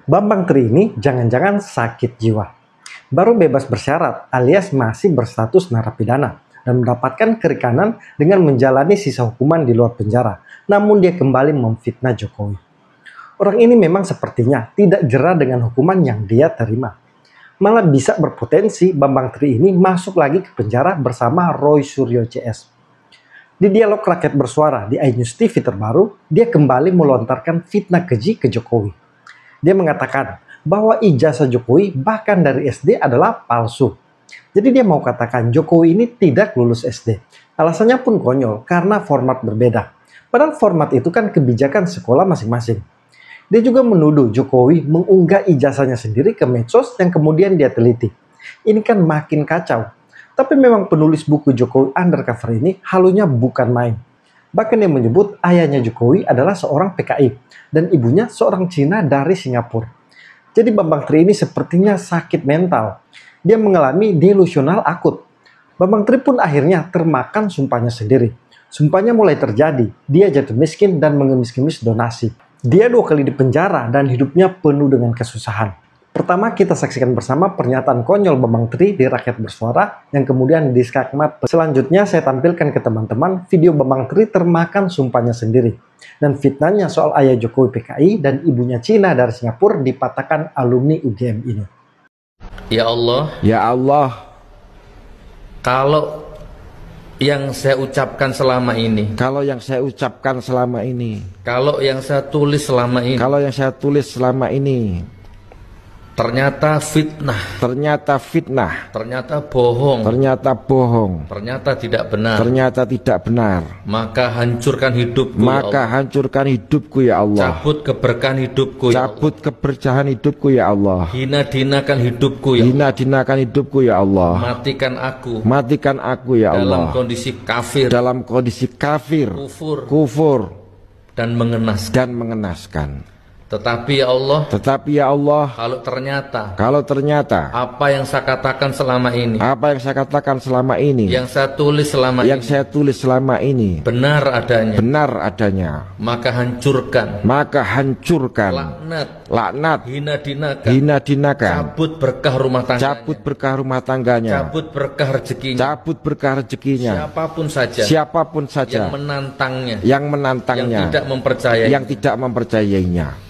Bambang Tri ini jangan-jangan sakit jiwa. Baru bebas bersyarat alias masih berstatus narapidana dan mendapatkan kerikanan dengan menjalani sisa hukuman di luar penjara. Namun dia kembali memfitnah Jokowi. Orang ini memang sepertinya tidak jera dengan hukuman yang dia terima. Malah bisa berpotensi Bambang Tri ini masuk lagi ke penjara bersama Roy Suryo CS. Di dialog rakyat bersuara di iNews TV terbaru, dia kembali melontarkan fitnah keji ke Jokowi. Dia mengatakan bahwa ijazah Jokowi bahkan dari SD adalah palsu. Jadi dia mau katakan Jokowi ini tidak lulus SD. Alasannya pun konyol karena format berbeda. Padahal format itu kan kebijakan sekolah masing-masing. Dia juga menuduh Jokowi mengunggah ijazahnya sendiri ke medsos yang kemudian dia teliti. Ini kan makin kacau. Tapi memang penulis buku Jokowi Undercover ini halunya bukan main. Bahkan dia menyebut ayahnya Jokowi adalah seorang PKI dan ibunya seorang Cina dari Singapura. Jadi Bambang Tri ini sepertinya sakit mental. Dia mengalami delusional akut. Bambang Tri pun akhirnya termakan sumpahnya sendiri. Sumpahnya mulai terjadi. Dia jatuh miskin dan mengemis-ngemis donasi. Dia 2 kali dipenjara dan hidupnya penuh dengan kesusahan. Pertama, kita saksikan bersama pernyataan konyol Bambang Tri di Rakyat Bersuara yang kemudian diskakmat. Selanjutnya saya tampilkan ke teman-teman video Bambang Tri termakan sumpahnya sendiri. Dan fitnahnya soal ayah Jokowi PKI dan ibunya Cina dari Singapura dipatahkan alumni UGM ini. Ya Allah, ya Allah, kalau yang saya ucapkan selama ini, kalau yang saya ucapkan selama ini, kalau yang saya tulis selama ini, kalau yang saya tulis selama ini ternyata fitnah, ternyata fitnah, ternyata bohong, ternyata bohong, ternyata tidak benar, ternyata tidak benar, maka hancurkan hidupku, maka ya Allah. hancurkan hidupku ya Allah, Cabut keberkahan hidupku, ya cabut keberkahan hidupku ya Allah, hina-dinakan hidupku, ya Allah. hina-dinakan hidupku ya Allah, Matikan aku, matikan aku ya dalam Allah, kondisi kafir, dalam kondisi kafir, kufur, dan mengenaskan. Tetapi ya Allah, kalau ternyata apa yang saya katakan selama ini, yang saya tulis selama ini, benar adanya, maka hancurkan, laknat, hina-dinakan, cabut berkah rumah tangganya, cabut berkah rezekinya, siapapun saja yang menantangnya, yang tidak mempercayainya.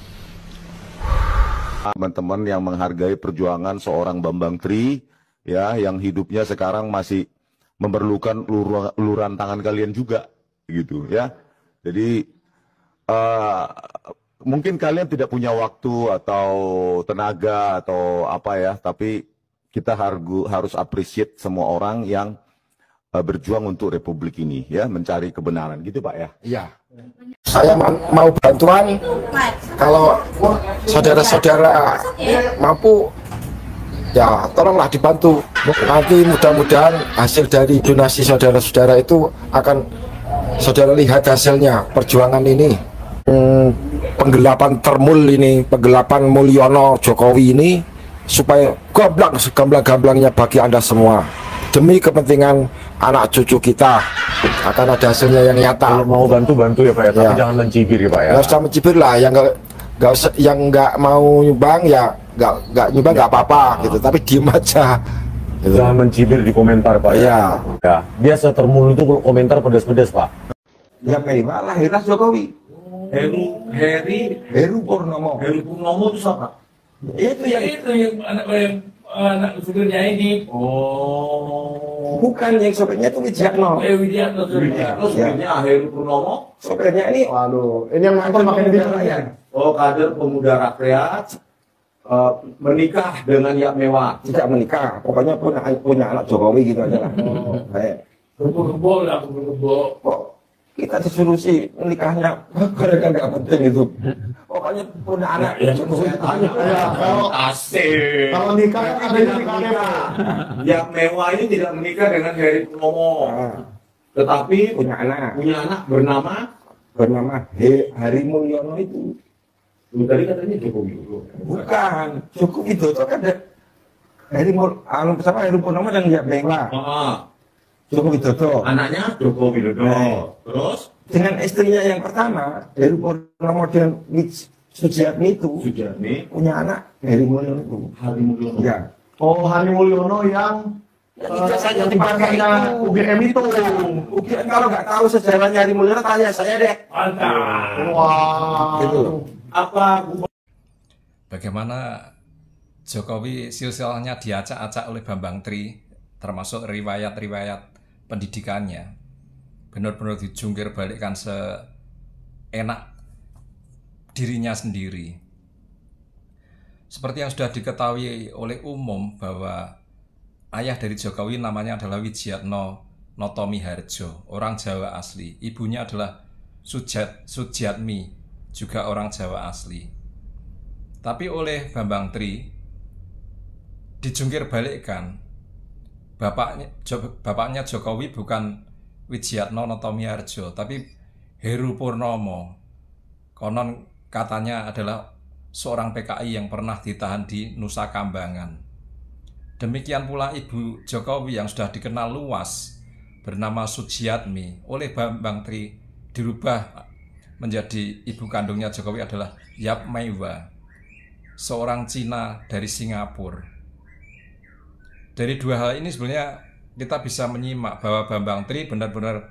Teman-teman yang menghargai perjuangan seorang Bambang Tri, ya, yang hidupnya sekarang masih memerlukan uluran tangan kalian juga, gitu ya. Jadi mungkin kalian tidak punya waktu atau tenaga atau apa ya, tapi kita harus appreciate semua orang yang berjuang untuk Republik ini, ya, mencari kebenaran, gitu Pak ya. Iya. Saya mau bantuan, kalau saudara-saudara mampu, ya tolonglah dibantu. Nanti mudah-mudahan hasil dari donasi saudara-saudara itu akan saudara lihat hasilnya, perjuangan ini. Penggelapan Termul ini, penggelapan Mulyono Jokowi ini, supaya gamblang segamblang-gamblangnya bagi Anda semua. Demi kepentingan anak cucu kita akan ada hasilnya yang nyata. Kalau mau bantu ya Pak ya, tapi jangan mencibir ya Pak ya. Nggak usah mencibir lah, yang nggak mau nyumbang ya nggak nyumbang nggak apa-apa gitu, tapi diem aja. Gitu. Jangan mencibir di komentar Pak ya. Ya. Biasa Termul itu komentar pedas-pedas Pak. Ya memang lahirlah Jokowi. Heru Purnomo. Heru Purnomo itu siapa? Itu yang anak supirnya ini. Oh. Bukan, yang sopirnya itu Widiatno. Widiatno supirnya Heru Purnomo. Sopirnya ini, waduh, ini yang nonton makin rakyat. Oh, kader pemuda rakyat menikah dengan yang mewah. Tidak menikah, pokoknya punya anak Jokowi gitu aja lah. Oh. Kebo lah, kebo. Kok kita disuruh sih menikahnya, karena nggak penting itu. Pokoknya punya anak ya, saya tanya. Asik. Kalau nikah ada yang nikah. Yang mewah ini tidak menikah dengan Heru Purnomo. Tetapi punya anak bernama Hari Mulyono itu. Tadi katanya Jokowi Widodo. Bukan, Jokowi Widodo kan ada Heru Purnomo dan ya Bengla. Jokowi Widodo. Anaknya Jokowi Widodo. Terus dengan istrinya yang pertama, Heru Purnomo dan Sujiatmi itu Sujiatmi, punya anak Heri Mulyono itu. Hari Mulyono. Ya. Oh, Hari Mulyono yang Yang dipakainya UGM itu. UGM kalau nggak tahu sejarahnya Heri Mulyono tanya saya deh. Mantap. Wah. Gitu loh. Apa Bagaimana Jokowi silsilahnya diacak-acak oleh Bambang Tri, termasuk riwayat-riwayat pendidikannya, benar-benar dijungkir balikkan seenak dirinya sendiri. Seperti yang sudah diketahui oleh umum bahwa ayah dari Jokowi namanya adalah Wijiatno Notomiharjo, orang Jawa asli. Ibunya adalah Sujiatmi, juga orang Jawa asli. Tapi oleh Bambang Tri dijungkir balikkan, bapaknya Jokowi bukan Wijiatno Notomiharjo, tapi Heru Purnomo. Konon katanya adalah seorang PKI yang pernah ditahan di Nusa Kambangan. Demikian pula ibu Jokowi yang sudah dikenal luas bernama Sujiatmi oleh Bambang Tri dirubah menjadi ibu kandungnya Jokowi adalah Yap Meiwa, seorang Cina dari Singapura. Dari dua hal ini sebenarnya kita bisa menyimak bahwa Bambang Tri benar-benar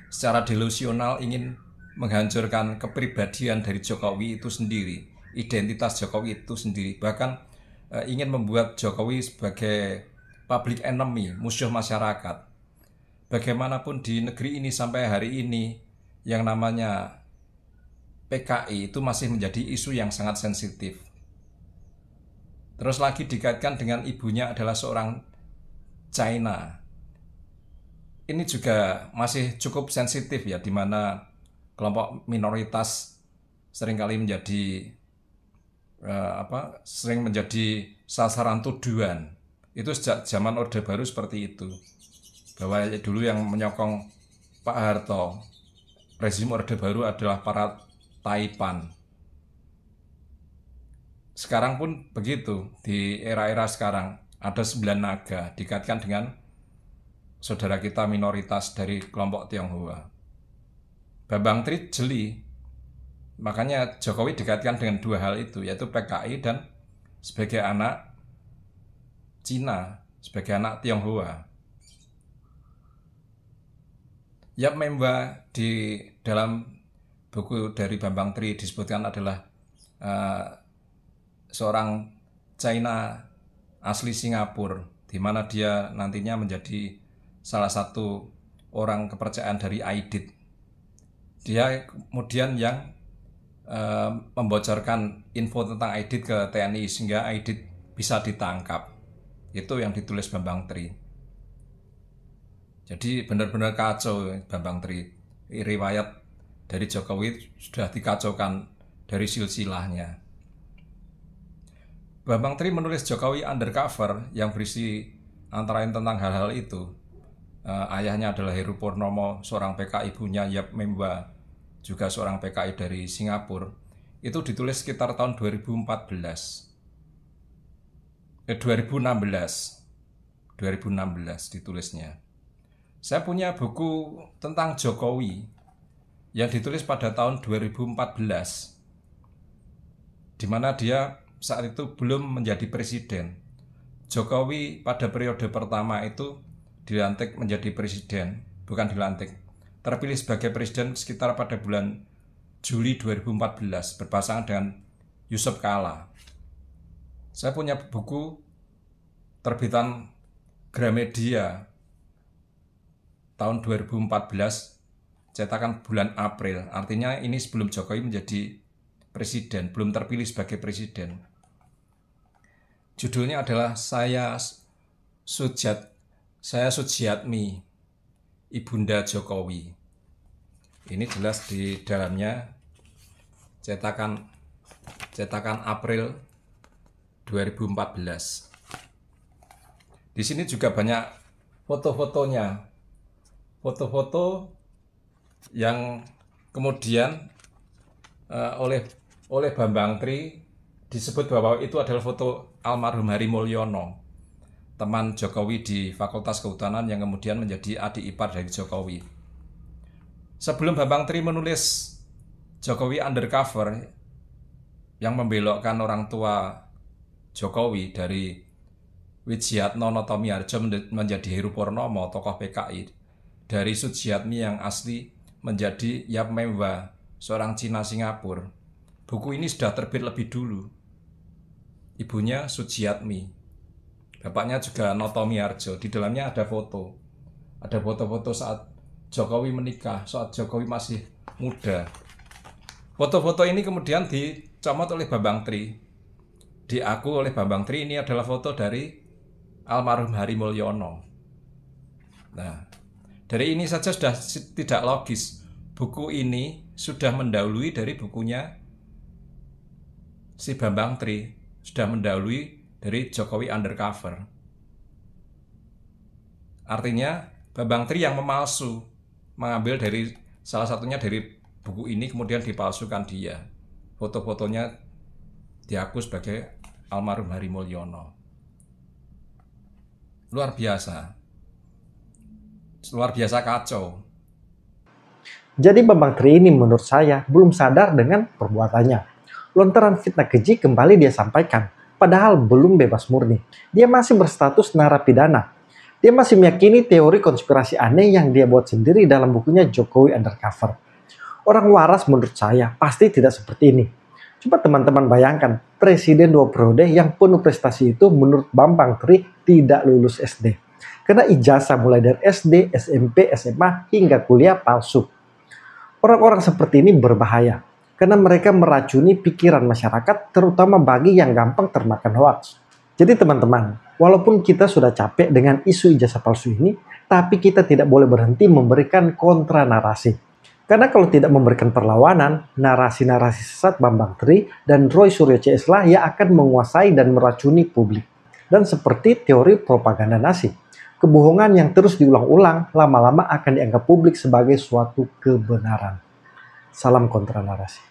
secara delusional ingin menghancurkan kepribadian dari Jokowi itu sendiri, identitas Jokowi itu sendiri, bahkan ingin membuat Jokowi sebagai public enemy, musuh masyarakat. Bagaimanapun di negeri ini sampai hari ini yang namanya PKI itu masih menjadi isu yang sangat sensitif. Terus lagi dikaitkan dengan ibunya adalah seorang China. Ini juga masih cukup sensitif ya, di mana kelompok minoritas seringkali menjadi sering menjadi sasaran tuduhan. Itu sejak zaman Orde Baru seperti itu. Bahwa dulu yang menyokong Pak Harto, rezim Orde Baru adalah para Taipan. Sekarang pun begitu, di era-era sekarang ada 9 naga dikaitkan dengan saudara kita minoritas dari kelompok Tionghoa. Bambang Tri jeli, makanya Jokowi dikaitkan dengan dua hal itu, yaitu PKI dan sebagai anak Cina, sebagai anak Tionghoa. Yap Meiwa di dalam buku dari Bambang Tri disebutkan adalah seorang China asli Singapura, di mana dia nantinya menjadi salah satu orang kepercayaan dari Aidit. Dia kemudian yang membocorkan info tentang Aidit ke TNI sehingga Aidit bisa ditangkap. Itu yang ditulis Bambang Tri. Jadi benar-benar kacau Bambang Tri. Riwayat dari Jokowi sudah dikacaukan dari silsilahnya. Bambang Tri menulis Jokowi Undercover yang berisi antara lain tentang hal-hal itu. Ayahnya adalah Heru Purnomo, seorang PKI, ibunya Yap Meiwa, juga seorang PKI dari Singapura. Itu ditulis sekitar tahun 2016 ditulisnya. Saya punya buku tentang Jokowi yang ditulis pada tahun 2014, di mana dia saat itu belum menjadi presiden. Jokowi pada periode pertama itu dilantik menjadi presiden, bukan dilantik, terpilih sebagai presiden sekitar pada bulan Juli 2014 berpasangan dengan Yusuf Kala. Saya punya buku terbitan Gramedia tahun 2014, cetakan bulan April. Artinya ini sebelum Jokowi menjadi presiden, belum terpilih sebagai presiden. Judulnya adalah Saya Sujiatmi, Ibunda Jokowi. Ini jelas di dalamnya cetakan April 2014. Di sini juga banyak foto-fotonya. Foto-foto yang kemudian oleh Bambang Tri disebut bahwa itu adalah foto almarhum Hari Mulyono, teman Jokowi di Fakultas Kehutanan yang kemudian menjadi adik ipar dari Jokowi. Sebelum Bambang Tri menulis Jokowi Undercover, yang membelokkan orang tua Jokowi dari Wijiatno Notomiharjo menjadi Heru Purnomo, tokoh PKI, dari Sujiatmi yang asli menjadi Yap Memwa, seorang Cina Singapura. Buku ini sudah terbit lebih dulu. Ibunya Sujiatmi, bapaknya juga Notomiharjo. Di dalamnya ada foto. Ada foto-foto saat Jokowi menikah, saat Jokowi masih muda. Foto-foto ini kemudian dicomot oleh Bambang Tri. Diaku oleh Bambang Tri ini adalah foto dari almarhum Hari Mulyono. Nah, dari ini saja sudah tidak logis. Buku ini sudah mendahului dari bukunya si Bambang Tri, sudah mendahului dari Jokowi Undercover. Artinya Bambang Tri yang memalsu, mengambil dari salah satunya dari buku ini kemudian dipalsukan dia. Foto-fotonya diaku sebagai almarhum Hari Mulyono. Luar biasa kacau. Jadi Bambang Tri ini menurut saya belum sadar dengan perbuatannya. Lontaran fitnah keji kembali dia sampaikan, padahal belum bebas murni. Dia masih berstatus narapidana. Dia masih meyakini teori konspirasi aneh yang dia buat sendiri dalam bukunya Jokowi Undercover. Orang waras menurut saya pasti tidak seperti ini. Coba teman-teman bayangkan, presiden 2 periode yang penuh prestasi itu menurut Bambang Tri tidak lulus SD. Karena ijazah mulai dari SD, SMP, SMA, hingga kuliah palsu. Orang-orang seperti ini berbahaya, karena mereka meracuni pikiran masyarakat, terutama bagi yang gampang termakan hoaks. Jadi teman-teman, walaupun kita sudah capek dengan isu ijazah palsu ini, tapi kita tidak boleh berhenti memberikan kontra narasi. Karena kalau tidak memberikan perlawanan, narasi-narasi sesat Bambang Tri dan Roy Suryo CS lah yang akan menguasai dan meracuni publik. Dan seperti teori propaganda nasi, kebohongan yang terus diulang-ulang lama-lama akan dianggap publik sebagai suatu kebenaran. Salam kontra narasi.